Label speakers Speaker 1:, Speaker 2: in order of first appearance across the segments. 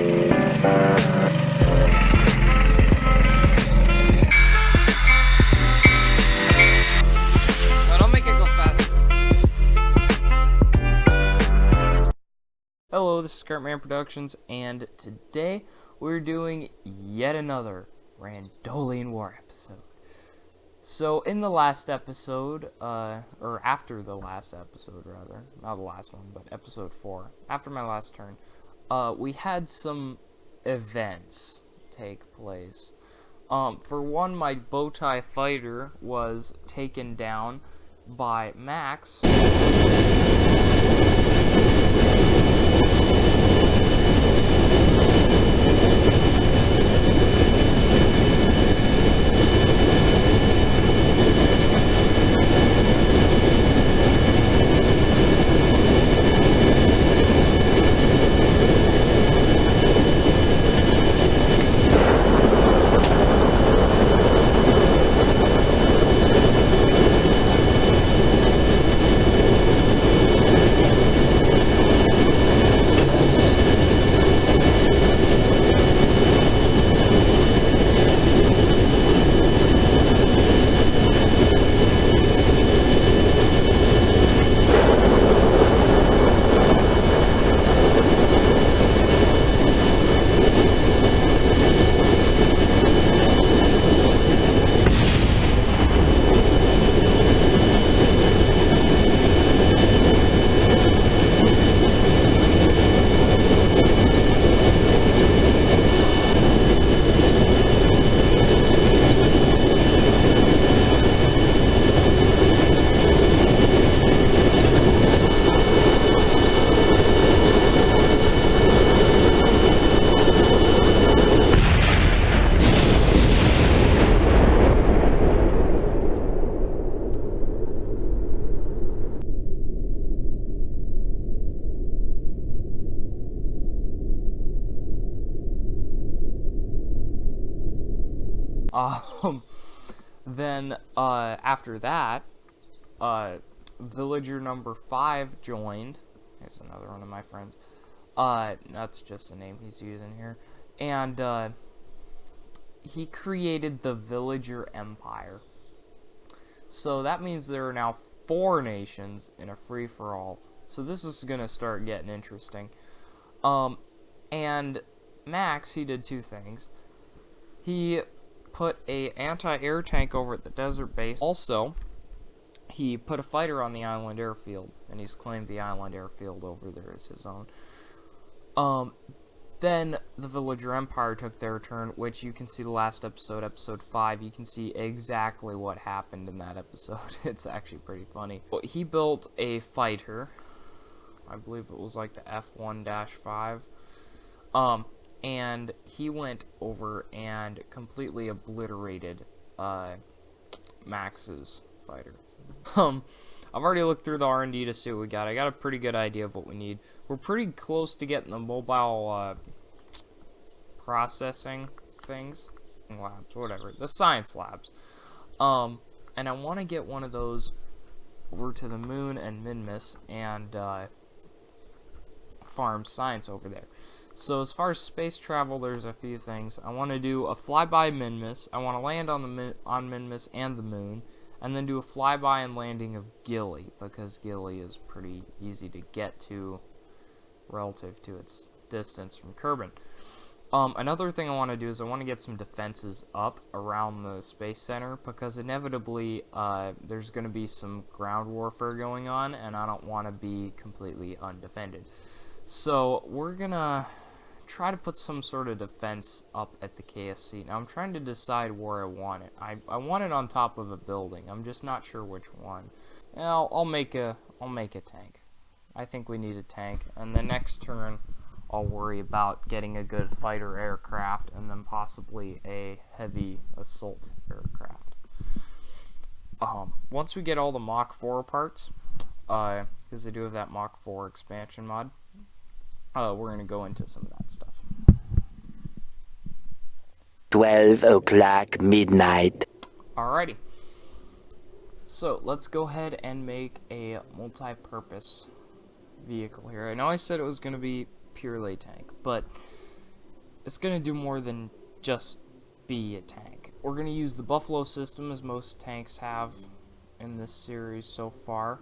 Speaker 1: Hello, this is Kartman Productions, and today we're doing yet another Randollian War episode. So, in the last episode, or after the last episode, rather, not the last one, but episode 4, after my last turn, we had some events take place. For one, my bowtie fighter was taken down by Max. Then, after that, villager number 5 joined. Here's another one of my friends. That's just the name he's using here. And, he created the villager empire. So that means there are now 4 nations in a free-for-all. So this is gonna start getting interesting. And Max, he did 2 things. He put a anti-air tank over at the desert base. Also, he put a fighter on the island airfield, and he's claimed the island airfield over there as his own. Then the villager empire took their turn, which you can see the last episode, episode 5. You can see exactly what happened in that episode. It's actually pretty funny. He built a fighter. I believe it was like the F1-5. And he went over and completely obliterated Max's fighter. I've already looked through the R&D to see what we got. I got a pretty good idea of what we need. We're pretty close to getting the mobile processing things, labs, whatever, the science labs. And I want to get one of those over to the moon and Minmus and farm science over there. So as far as space travel, there's a few things. I want to do a flyby Minmus. I want to land on Minmus and the moon, and then do a flyby and landing of Gilly, because Gilly is pretty easy to get to relative to its distance from Kerbin. Another thing I want to do is I want to get some defenses up around the space center, because inevitably there's going to be some ground warfare going on, and I don't want to be completely undefended. So we're gonna try to put some sort of defense up at the KSC. Now I'm trying to decide where I want it. I want it on top of a building. I'm just not sure which one. I'll make a tank. I think we need a tank, and the next turn I'll worry about getting a good fighter aircraft, and then possibly a heavy assault aircraft. Once we get all the Mach 4 parts, because they do have that Mach 4 expansion mod, we're going to go into some of that stuff.
Speaker 2: 12 o'clock midnight.
Speaker 1: Alrighty. So, let's go ahead and make a multi-purpose vehicle here. I know I said it was going to be purely tank, but it's going to do more than just be a tank. We're going to use the Buffalo system, as most tanks have in this series so far.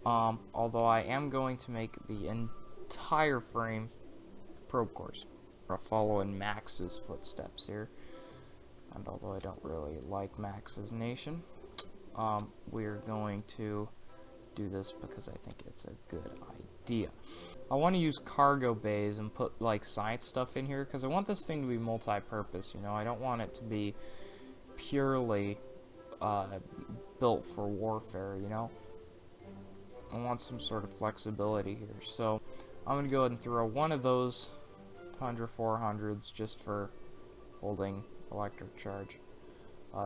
Speaker 1: Although I am going to make the entire frame probe cores. I'll follow in Max's footsteps here. And although I don't really like Max's nation, we're going to do this because I think it's a good idea. I want to use cargo bays and put like science stuff in here because I want this thing to be multi-purpose, you know. I don't want it to be purely built for warfare, you know. I want some sort of flexibility here. So I'm going to go ahead and throw one of those 100-400s just for holding electric charge.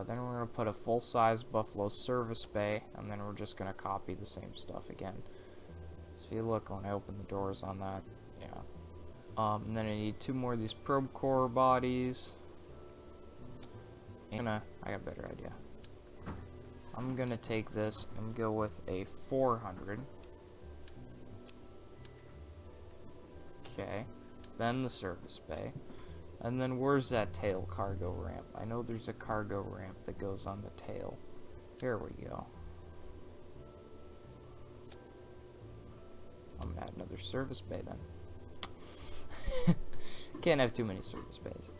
Speaker 1: Then we're going to put a full-size Buffalo service bay, and then we're just going to copy the same stuff again. So if you look when I open the doors on that, yeah. And then I need 2 more of these probe core bodies. And I got a better idea. I'm going to take this and go with a 400. Okay. Then the service bay. And then where's that tail cargo ramp? I know there's a cargo ramp that goes on the tail. Here we go. I'm gonna add another service bay then. Can't have too many service bays.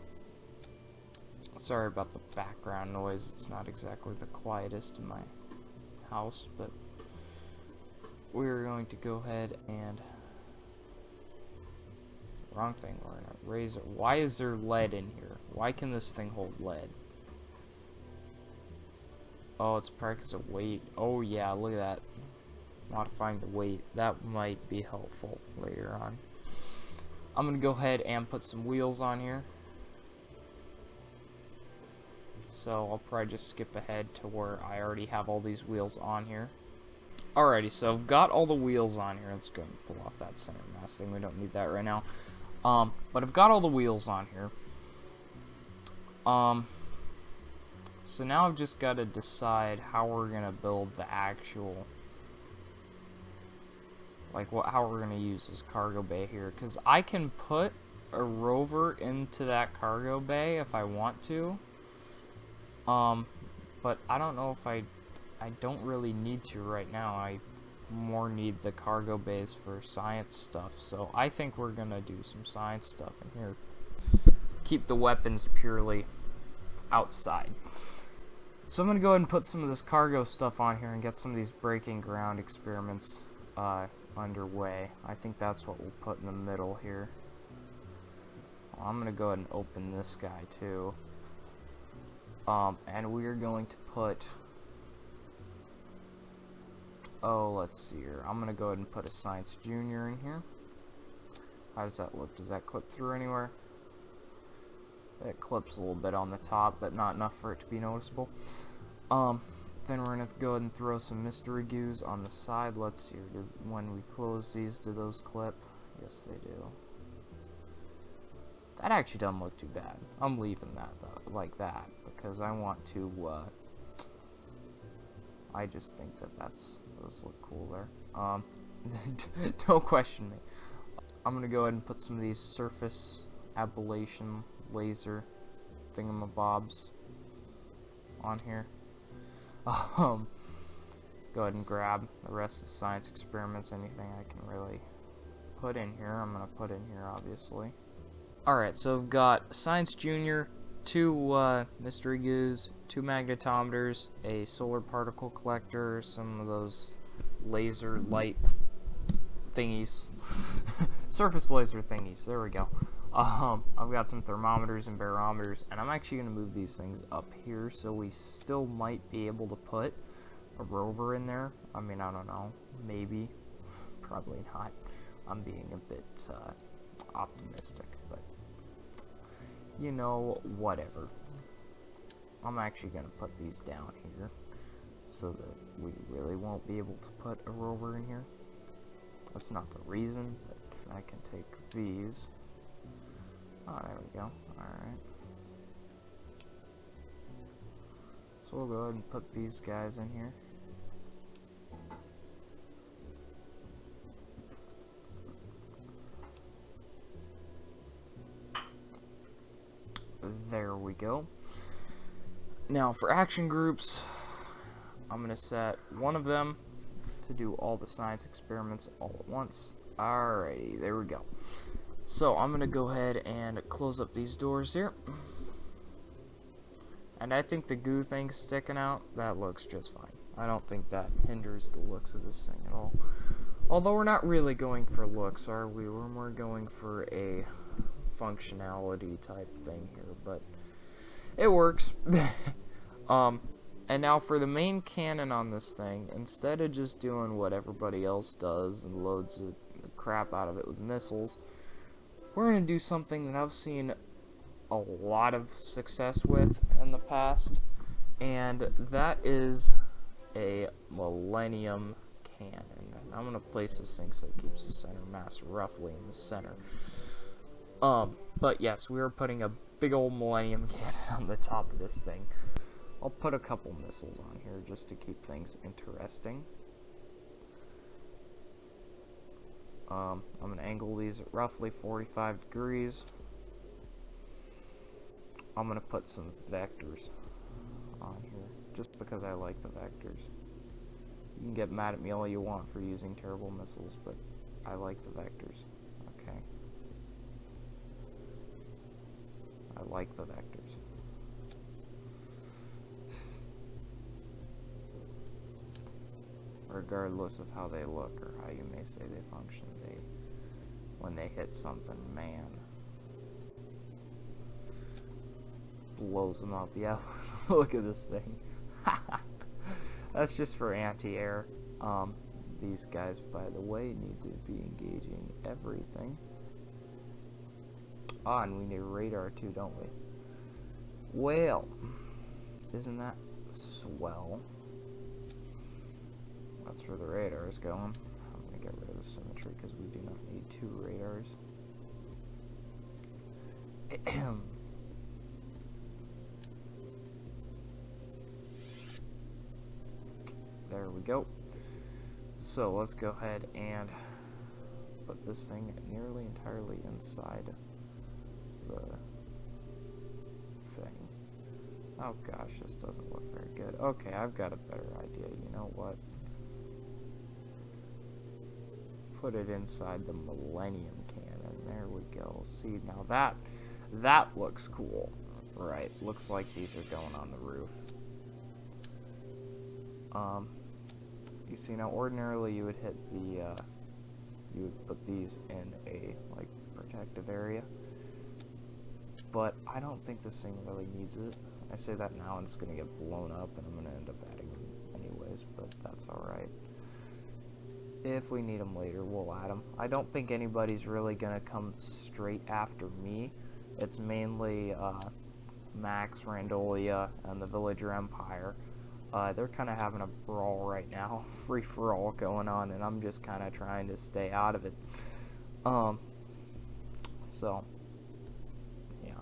Speaker 1: Sorry about the background noise. It's not exactly the quietest in my house, but we're going to go ahead and... Wrong thing, we're gonna raise it. Why is there lead in here? Why can this thing hold lead? Oh, it's probably because of weight. Oh yeah, look at that. Modifying the weight. That might be helpful later on. I'm gonna go ahead and put some wheels on here. So I'll probably just skip ahead to where I already have all these wheels on here. Alrighty, so I've got all the wheels on here. Let's go and pull off that center mass thing. We don't need that right now. But I've got all the wheels on here. So now I've just got to decide how we're gonna build the actual, like how we're gonna use this cargo bay here. Because I can put a rover into that cargo bay if I want to. But I don't know if I don't really need to right now. I more need the cargo bays for science stuff, so I think we're gonna do some science stuff in here. Keep the weapons purely outside. So I'm gonna go ahead and put some of this cargo stuff on here and get some of these breaking ground experiments underway. I think that's what we'll put in the middle here. Well, I'm gonna go ahead and open this guy too. And we're going to put... Oh, let's see here. I'm going to go ahead and put a Science Junior in here. How does that look? Does that clip through anywhere? It clips a little bit on the top, but not enough for it to be noticeable. Then we're going to go ahead and throw some mystery goos on the side. Let's see here. When we close these, do those clip? Yes, they do. That actually doesn't look too bad. I'm leaving that though, like that, because I want to, I just think that those look cool there. Don't question me. I'm gonna go ahead and put some of these surface ablation laser thingamabobs on here. Go ahead and grab the rest of the science experiments, anything I can really put in here, I'm gonna put in here, obviously. Alright, so I've got Science Junior, 2 mystery goos, 2 magnetometers, a solar particle collector, some of those laser light thingies. Surface laser thingies, there we go. I've got some thermometers and barometers, and I'm actually going to move these things up here, so we still might be able to put a rover in there. I mean, I don't know, maybe, probably not. I'm being a bit optimistic, but you know, whatever. I'm actually going to put these down here so that we really won't be able to put a rover in here. That's not the reason, but I can take these. Oh, there we go. Alright. So we'll go ahead and put these guys in here. There we go. Now for action groups, I'm going to set one of them to do all the science experiments all at once. Alrighty, there we go. So I'm going to go ahead and close up these doors here. And I think the goo thing sticking out, that looks just fine. I don't think that hinders the looks of this thing at all. Although we're not really going for looks, are we? We're more going for a functionality type thing here, but it works. And now for the main cannon on this thing, instead of just doing what everybody else does and loads of crap out of it with missiles, we're going to do something that I've seen a lot of success with in the past, and that is a Millennium cannon. And I'm going to place this thing so it keeps the center mass roughly in the center. But yes, we are putting a big old Millennium cannon on the top of this thing. I'll put a couple missiles on here just to keep things interesting. I'm going to angle these at roughly 45 degrees. I'm going to put some vectors on here, just because I like the vectors. You can get mad at me all you want for using terrible missiles, but I like the vectors. Okay. I like the vectors. Regardless of how they look or how you may say they function, when they hit something, man, blows them up. Yeah, look at this thing. That's just for anti-air. These guys, by the way, need to be engaging everything. Ah, and we need radar too, don't we? Well, isn't that swell? That's where the radar is going. I'm going to get rid of the symmetry because we do not need 2 radars. There we go. So let's go ahead and put this thing nearly entirely inside the thing. Oh gosh, this doesn't look very good. Okay, I've got a better idea. You know what? Put it inside the Millennium cannon. There we go. See, now that looks cool. Right, looks like these are going on the roof. You see, now ordinarily you would hit the, you would put these in a, like, protective area. But I don't think this thing really needs it. I say that now and it's going to get blown up and I'm going to end up adding them anyways, but that's alright. If we need them later, we'll add them. I don't think anybody's really going to come straight after me. It's mainly Max, Randollia, and the Villager Empire. They're kind of having a brawl right now, free-for-all going on, and I'm just kind of trying to stay out of it. So, yeah.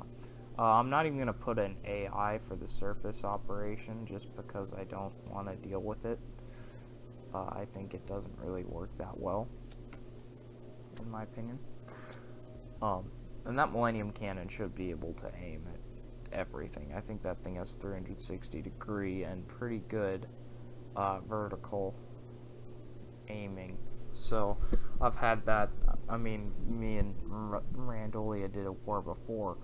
Speaker 1: I'm not even going to put an AI for the surface operation, just because I don't want to deal with it. I think it doesn't really work that well, in my opinion. And that Millennium cannon should be able to aim at everything. I think that thing has 360 degree and pretty good vertical aiming. So I've had that. I mean, me and Randollian did a war before,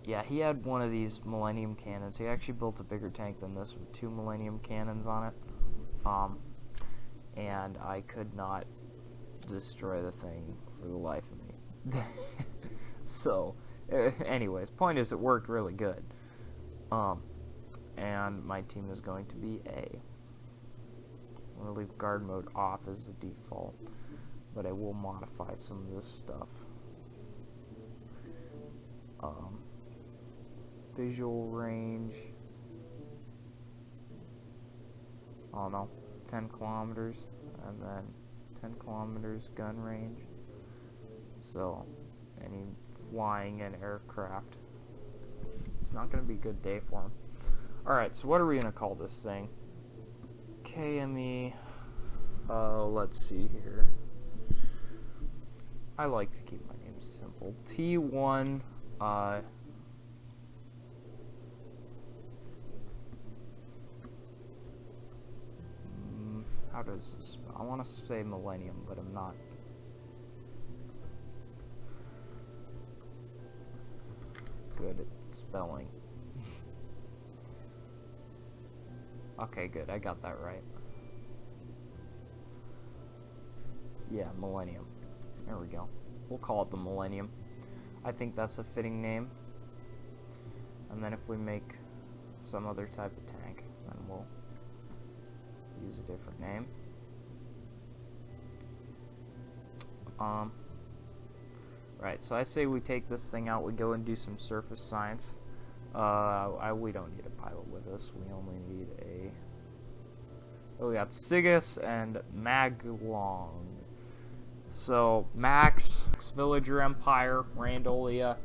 Speaker 1: yeah, he had one of these Millennium cannons. He actually built a bigger tank than this with 2 Millennium cannons on it, and I could not destroy the thing for the life of me. So, anyways, point is, it worked really good. And my team is going to be A. I'm going to leave guard mode off as the default, but I will modify some of this stuff. Visual range, I don't know, 10 kilometers, and then 10 kilometers gun range. So, any flying an aircraft, it's not going to be a good day for him. Alright, so what are we going to call this thing? KME, let's see here. I like to keep my names simple. T1, how does this spell? I want to say Millennium, but I'm not. Good at spelling. Okay, good. I got that right. Yeah, Millennium. There we go. We'll call it the Millennium. I think that's a fitting name. And then if we make some other type of tank, then we'll use a different name. Right, so I say we take this thing out, we go and do some surface science. We don't need a pilot with us, we only need a... Oh, we got Sigus and Maglong. So, Max, Villager Empire, Randollia,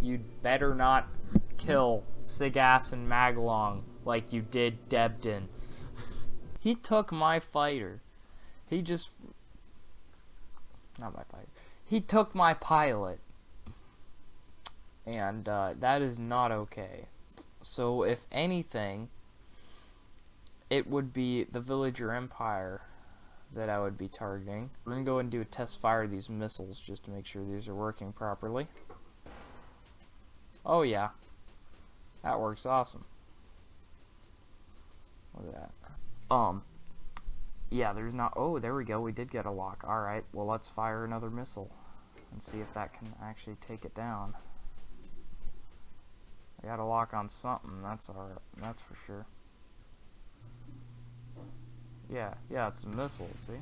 Speaker 1: you'd better not kill Sigas and Maglong like you did Debden. He took my fighter. He just... Not my fighter. He took my pilot. And that is not okay. So if anything, it would be the Villager Empire that I would be targeting. We're going to go and do a test fire of these missiles just to make sure these are working properly. Oh yeah. That works awesome. Look at that. Yeah, there's not... Oh, there we go. We did get a lock. Alright, well, let's fire another missile and see if that can actually take it down. I got a lock on something. That's alright. That's for sure. Yeah, it's a missile, see?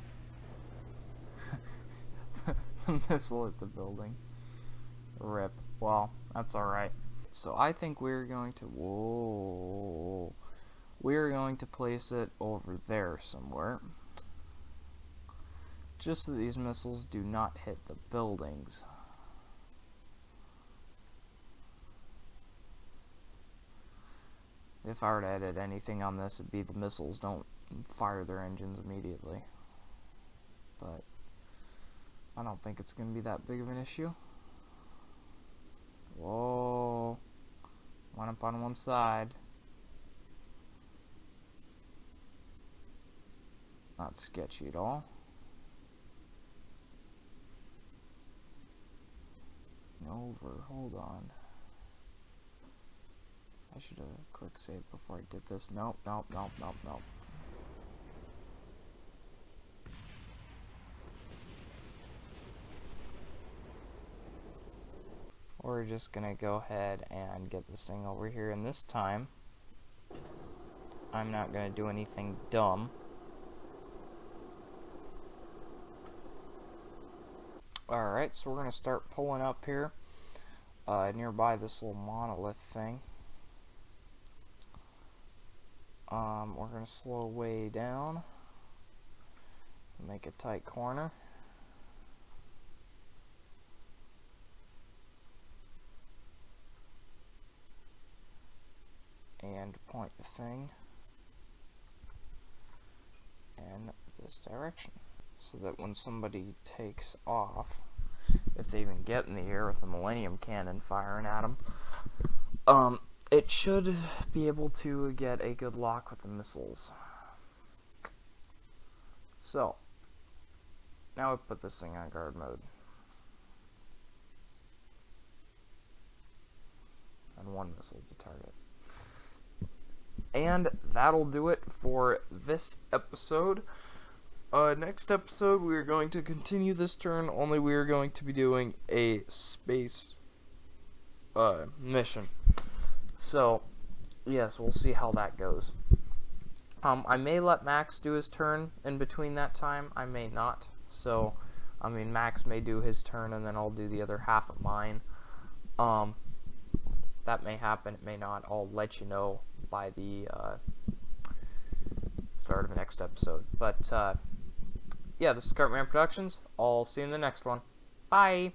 Speaker 1: The missile at the building. Rip. Well, that's alright. So I think we're going to... Whoa... We're going to place it over there somewhere. Just so these missiles do not hit the buildings. If I were to edit anything on this, it'd be the missiles don't fire their engines immediately. But I don't think it's going to be that big of an issue. Whoa. One up on one side. Not sketchy at all. Over, hold on. I should have quick saved before I did this. Nope. We're just gonna go ahead and get this thing over here, and this time I'm not gonna do anything dumb. Alright, so we're going to start pulling up here nearby this little monolith thing. We're going to slow way down, make a tight corner. And point the thing in this direction, so that when somebody takes off, if they even get in the air with the Millennium cannon firing at them, it should be able to get a good lock with the missiles. So, now we put this thing on guard mode. And one missile to target. And that'll do it for this episode. Next episode, we are going to continue this turn, only we are going to be doing a space mission. So, yes, we'll see how that goes. I may let Max do his turn in between that time. I may not. So, I mean, Max may do his turn, and then I'll do the other half of mine. That may happen, it may not. I'll let you know by the start of the next episode. But, yeah, this is Kartman Productions. I'll see you in the next one. Bye!